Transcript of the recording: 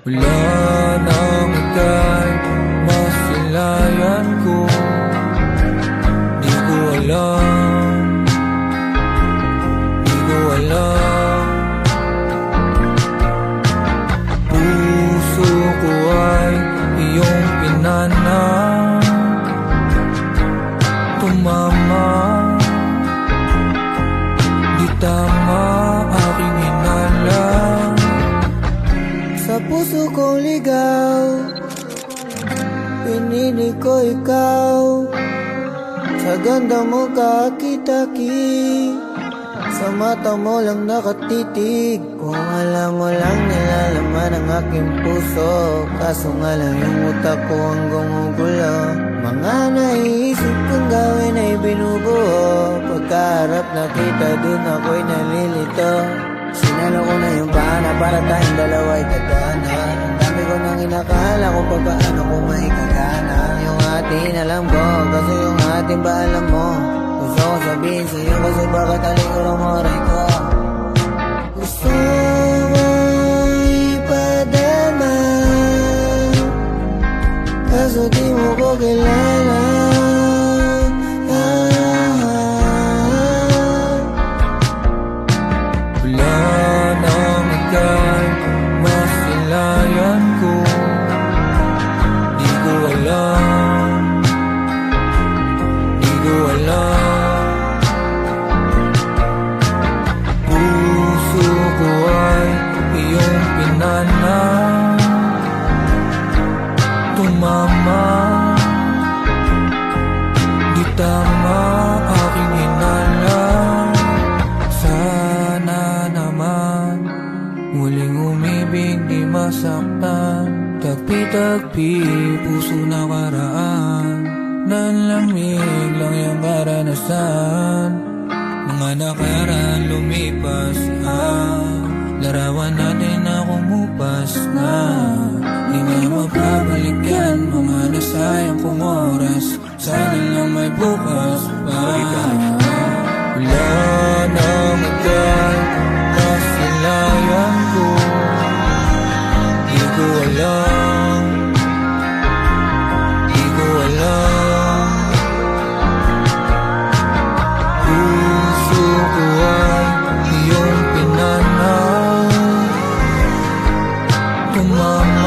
Wala nang ika'y masilayan ko. Di ko alam, di ko alam. Puso ko ay iyong pinana, tumama. Di tama aking hinala. Sa puso kong ligaw, pinili ko ikaw. Sa ganda mo kakitaki, sa mata mo lang nakatitig. Kung alam mo lang nilalaman ang aking puso, kaso nga lang yung utak ko ang gumugulo. Mga naiisip kong gawin ay binubuo, pagkaharap na kita dun ako'y nalilito. Sinalo ko na yung pana para tayong dalawa'y gagana. Ang dami ko nang inakala kung paano ko maikagana. Yung atin alam ko, kasi yung atin ba alam mo? Gusto ko sabihin sa'yo kasi baka talikuran mo aray ko. Gusto mo ipadama, kaso di mo ko kilala. Wala nang ika'y masilayan ko. Di ko alam, di ko alam. Puso ko ay iyong pinana, tumama. Di tama aking hinala. Sana naman muling umibig, di masaktan. Tagpi-tagpi, puso na karaan. Nanlamig lang yung karanasan. Mga nakaraan lumipas na, larawan natin na kumupas na. Di na mababalik yan, mga nasayang kong oras. Sana lang may bukas pa. Wala nang ika'y masilayan ko. Di ko alam, di ko alam. Puso ko ay iyong pinana, tumama.